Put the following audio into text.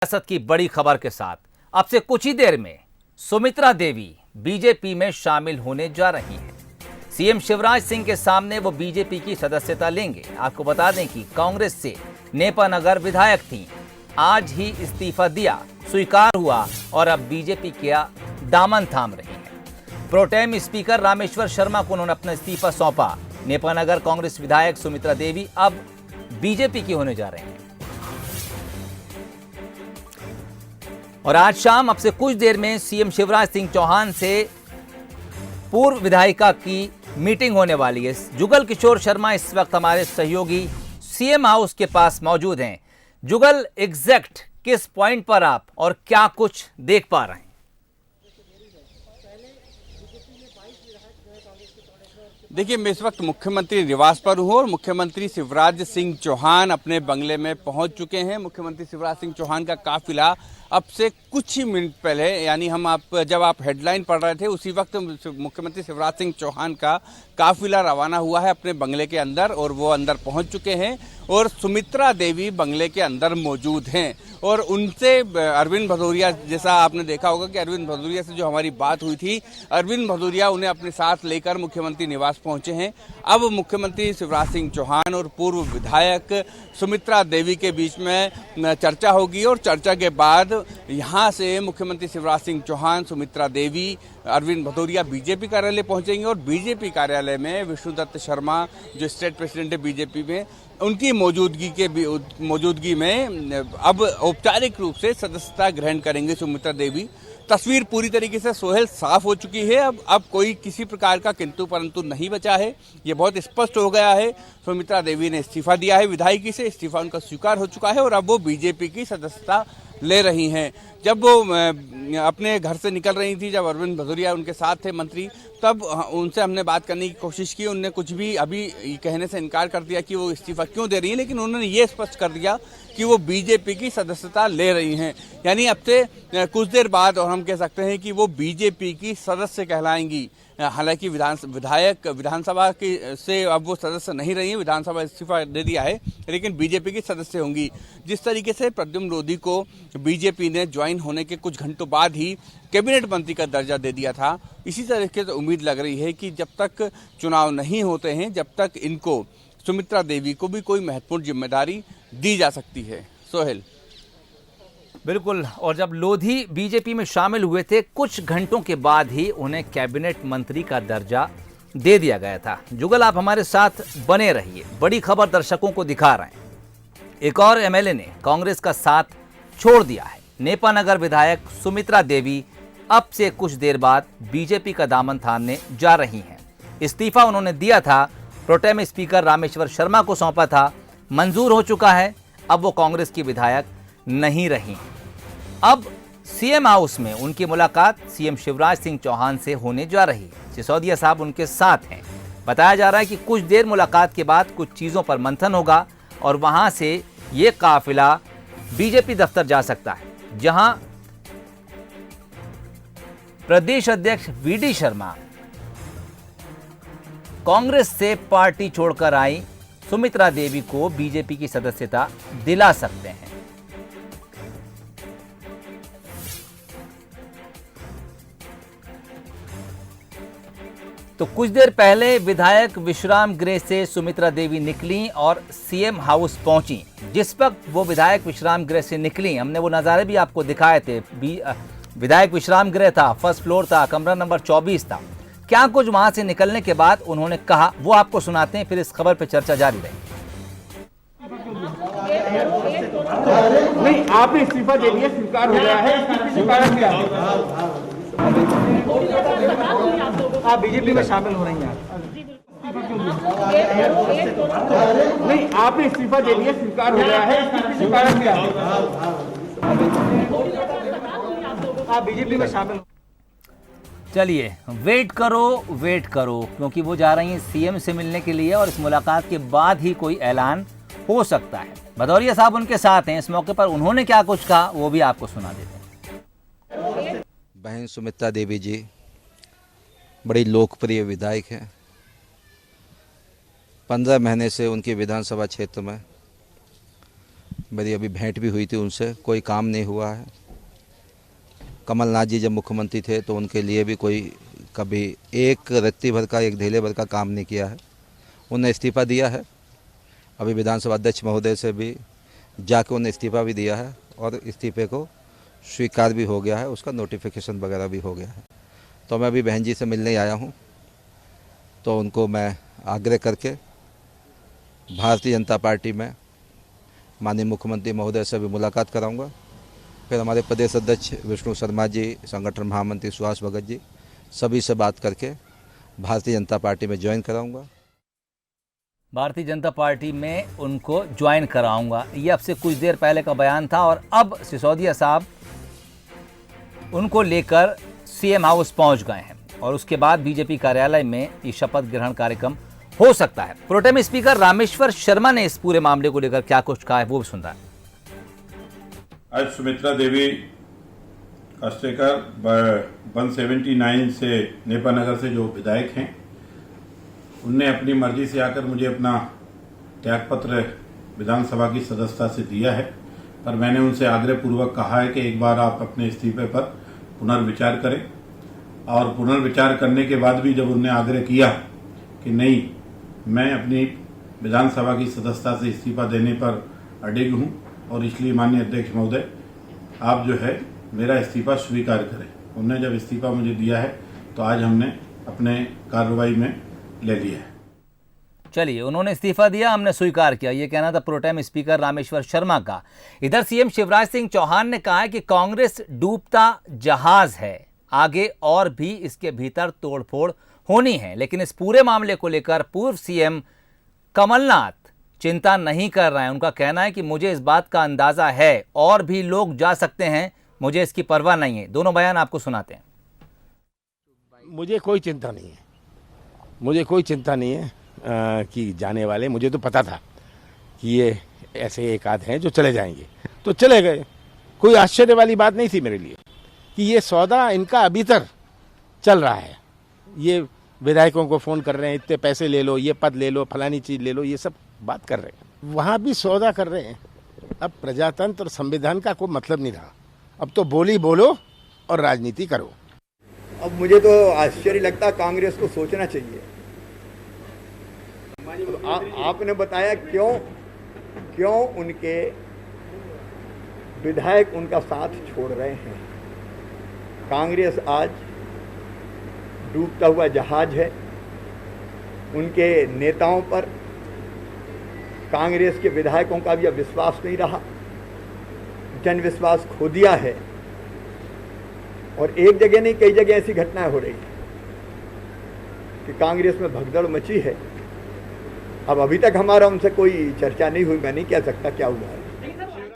सियासत की बड़ी खबर के साथ अब से कुछ ही देर में सुमित्रा देवी बीजेपी में शामिल होने जा रही हैं। सीएम शिवराज सिंह के सामने वो बीजेपी की सदस्यता लेंगे। आपको बता दें कि कांग्रेस से नेपानगर विधायक थीं, आज ही इस्तीफा दिया, स्वीकार हुआ और अब बीजेपी का दामन थाम रही हैं। प्रोटेम स्पीकर रामेश्वर शर्मा को उन्होंने अपना इस्तीफा सौंपा। नेपानगर कांग्रेस विधायक सुमित्रा देवी अब बीजेपी की होने जा रहे हैं और आज शाम अब से कुछ देर में सीएम शिवराज सिंह चौहान से पूर्व विधायिका की मीटिंग होने वाली है। जुगल किशोर शर्मा इस वक्त हमारे सहयोगी सीएम हाउस के पास मौजूद हैं। जुगल, एग्जैक्ट किस पॉइंट पर आप और क्या कुछ देख पा रहे हैं? देखिए, मैं इस वक्त मुख्यमंत्री निवास पर हूँ और मुख्यमंत्री शिवराज सिंह चौहान अपने बंगले में पहुंच चुके हैं। मुख्यमंत्री शिवराज सिंह चौहान का काफिला अब से कुछ ही मिनट पहले, यानी जब आप हेडलाइन पढ़ रहे थे उसी वक्त मुख्यमंत्री शिवराज सिंह चौहान का काफिला रवाना हुआ है अपने बंगले के अंदर और वो अंदर पहुंच चुके हैं और सुमित्रा देवी बंगले के अंदर मौजूद हैं और उनसे अरविंद भदौरिया, जैसा आपने देखा होगा कि अरविंद भदौरिया से जो हमारी बात हुई थी, अरविंद भदौरिया उन्हें अपने साथ लेकर मुख्यमंत्री निवास पहुंचे हैं। अब मुख्यमंत्री शिवराज सिंह चौहान और पूर्व विधायक सुमित्रा देवी के बीच में चर्चा होगी और चर्चा के बाद यहां से मुख्यमंत्री शिवराज सिंह चौहान, सुमित्रा देवी, अरविंद भदौरिया बीजेपी कार्यालय पहुंचेंगे और बीजेपी कार्यालय में विष्णुदत्त शर्मा, जो स्टेट प्रेसिडेंट है बीजेपी में, उनकी मौजूदगी में अब औपचारिक रूप से सदस्यता ग्रहण करेंगे सुमित्रा देवी। तस्वीर पूरी तरीके से सोहेल साफ हो चुकी है। अब कोई किसी प्रकार का किंतु परंतु नहीं बचा है, ये बहुत स्पष्ट हो गया है। सुमित्रा देवी ने इस्तीफा दिया है विधायिकी से, इस्तीफा उनका स्वीकार हो चुका है और अब वो बीजेपी की सदस्यता ले रही हैं। जब वो अपने घर से निकल रही थी, जब अरविंद भदौरिया उनके साथ थे मंत्री, तब उनसे हमने बात करने की कोशिश की। उनने कुछ भी अभी कहने से इनकार कर दिया कि वो इस्तीफा क्यों दे रही हैं, लेकिन उन्होंने ये स्पष्ट कर दिया कि वो बीजेपी की सदस्यता ले रही हैं। यानी अब से कुछ देर बाद और हम कह सकते हैं कि वो बीजेपी की सदस्य कहलाएंगी। हालांकि विधानसभा की से अब वो सदस्य नहीं रही हैं, विधानसभा इस्तीफा दे दिया है, लेकिन बीजेपी की सदस्य होंगी। जिस तरीके से प्रद्युम्न लोधी को बीजेपी ने ज्वाइन होने के कुछ घंटों बाद ही कैबिनेट मंत्री का दर्जा दे दिया था, इसी तरीके से उम्मीद लग रही है कि जब तक चुनाव नहीं होते हैं, जब तक इनको, सुमित्रा देवी को भी कोई महत्वपूर्ण जिम्मेदारी दी जा सकती है। सोहेल, बिल्कुल। और जब लोधी बीजेपी में शामिल हुए थे, कुछ घंटों के बाद ही उन्हें कैबिनेट मंत्री का दर्जा दे दिया गया था। जुगल, आप हमारे साथ बने रहिए, बड़ी खबर दर्शकों को दिखा रहे हैं। एक और एमएलए ने कांग्रेस का साथ छोड़ दिया है। नेपानगर विधायक सुमित्रा देवी अब से कुछ देर बाद बीजेपी का दामन थामने जा रही हैं। इस्तीफा उन्होंने दिया था, प्रोटेम स्पीकर रामेश्वर शर्मा को सौंपा था, मंजूर हो चुका है। अब वो कांग्रेस की विधायक नहीं रही। अब सीएम हाउस में उनकी मुलाकात सीएम शिवराज सिंह चौहान से होने जा रही है। सिसोदिया साहब उनके साथ हैं। बताया जा रहा है कि कुछ देर मुलाकात के बाद कुछ चीजों पर मंथन होगा और वहां से ये काफिला बीजेपी दफ्तर जा सकता है, जहां प्रदेश अध्यक्ष वीडी शर्मा कांग्रेस से पार्टी छोड़कर आई सुमित्रा देवी को बीजेपी की सदस्यता दिला सकते हैं। तो कुछ देर पहले विधायक विश्राम गृह से सुमित्रा देवी निकली और सीएम हाउस पहुंची। जिस वक्त वो विधायक विश्राम गृह से निकली, हमने वो नज़ारे भी आपको दिखाए थे। विधायक विश्राम गृह था, फर्स्ट फ्लोर था, कमरा नंबर 24 था। क्या कुछ वहां से निकलने के बाद उन्होंने कहा, वो आपको सुनाते हैं, फिर इस खबर पर चर्चा जारी रहेगी। नहीं, आपने इस्तीफा दे दिया, स्वीकार हो गया है, आप बीजेपी में शामिल हो रही हैं। नहीं, आपने इस्तीफा दे दिया, स्वीकार हो गया है, आप बीजेपी में शामिल। चलिए, वेट करो, क्योंकि वो जा रही हैं सीएम से मिलने के लिए और इस मुलाकात के बाद ही कोई ऐलान हो सकता है। भदौरिया साहब उनके साथ हैं। इस मौके पर उन्होंने क्या कुछ कहा, वो भी आपको सुना देते हैं। बहन सुमित्रा देवी जी बड़ी लोकप्रिय विधायक हैं। 15 महीने से उनके विधानसभा क्षेत्र में मेरी अभी भेंट भी हुई थी उनसे, कोई काम नहीं हुआ है। कमलनाथ जी जब मुख्यमंत्री थे तो उनके लिए भी कोई कभी एक रत्ती भर का, एक ढेले भर का काम नहीं किया है। उन्हें इस्तीफ़ा दिया है, अभी विधानसभा अध्यक्ष महोदय से भी जाके उन्हें इस्तीफ़ा भी दिया है और इस्तीफे को स्वीकार भी हो गया है, उसका नोटिफिकेशन वगैरह भी हो गया है। तो मैं अभी बहन जी से मिलने आया हूँ, तो उनको मैं आग्रह करके भारतीय जनता पार्टी में माननीय मुख्यमंत्री महोदय से भी मुलाकात कराऊंगा। फिर हमारे प्रदेश अध्यक्ष विष्णु शर्मा जी, संगठन महामंत्री सुहास भगत जी, सभी से बात करके भारतीय जनता पार्टी में ज्वाइन कराऊंगा। भारतीय जनता पार्टी में उनको ज्वाइन कराऊंगा, ये अब से कुछ देर पहले का बयान था। और अब सिसोदिया साहब उनको लेकर सीएम हाउस पहुंच गए हैं और उसके बाद बीजेपी कार्यालय में ये शपथ ग्रहण कार्यक्रम हो सकता है। प्रोटेम स्पीकर रामेश्वर शर्मा ने इस पूरे मामले को लेकर क्या कुछ कहा है, वो भी सुन रहा है। आज सुमित्रा देवी कास्टेकर 179 से नेपानगर से जो विधायक हैं, उनने अपनी मर्जी से आकर मुझे अपना त्यागपत्र विधानसभा की सदस्यता से दिया है। पर मैंने उनसे आग्रहपूर्वक कहा है कि एक बार आप अपने इस्तीफे पर पुनर्विचार करें। और पुनर्विचार करने के बाद भी जब उन्होंने आग्रह किया कि नहीं, मैं अपनी विधानसभा की सदस्यता से इस्तीफा देने पर अडिग हूं और इसलिए माननीय अध्यक्ष महोदय आप जो है मेरा इस्तीफा स्वीकार करें। उन्होंने जब इस्तीफा मुझे दिया है तो आज हमने अपने कार्रवाई में ले लिया है। चलिए, उन्होंने इस्तीफा दिया, हमने स्वीकार किया, ये कहना था प्रोटेम स्पीकर रामेश्वर शर्मा का। इधर सीएम शिवराज सिंह चौहान ने कहा है कि कांग्रेस डूबता जहाज है, आगे और भी इसके भीतर तोड़फोड़ होनी है। लेकिन इस पूरे मामले को लेकर पूर्व सीएम कमलनाथ चिंता नहीं कर रहे हैं। उनका कहना है कि मुझे इस बात का अंदाजा है और भी लोग जा सकते हैं, मुझे इसकी परवाह नहीं है। दोनों बयान आपको सुनाते हैं। मुझे कोई चिंता नहीं है, मुझे कोई चिंता नहीं है कि जाने वाले, मुझे तो पता था कि ये ऐसे एक आध हैं जो चले जाएंगे, तो चले गए। कोई आश्चर्य वाली बात नहीं थी मेरे लिए कि ये सौदा इनका अभी तक चल रहा है। ये विधायकों को फ़ोन कर रहे हैं, इतने पैसे ले लो, ये पद ले लो, फलानी चीज़ ले लो, ये सब बात कर रहे हैं। वहाँ भी सौदा कर रहे हैं। अब प्रजातंत्र और संविधान का कोई मतलब नहीं रहा। अब तो बोली बोलो और राजनीति करो। अब मुझे तो आश्चर्य लगता, कांग्रेस को सोचना चाहिए। आपने बताया क्यों उनके विधायक उनका साथ छोड़ रहे हैं। कांग्रेस आज डूबता हुआ जहाज है। उनके नेताओं पर कांग्रेस के विधायकों का भी अब विश्वास नहीं रहा, जन विश्वास खो दिया है। और एक जगह नहीं, कई जगह ऐसी घटनाएं हो रही हैं कि कांग्रेस में भगदड़ मची है। अब अभी तक हमारा उनसे कोई चर्चा नहीं हुई, मैं नहीं कह सकता क्या हुआ है।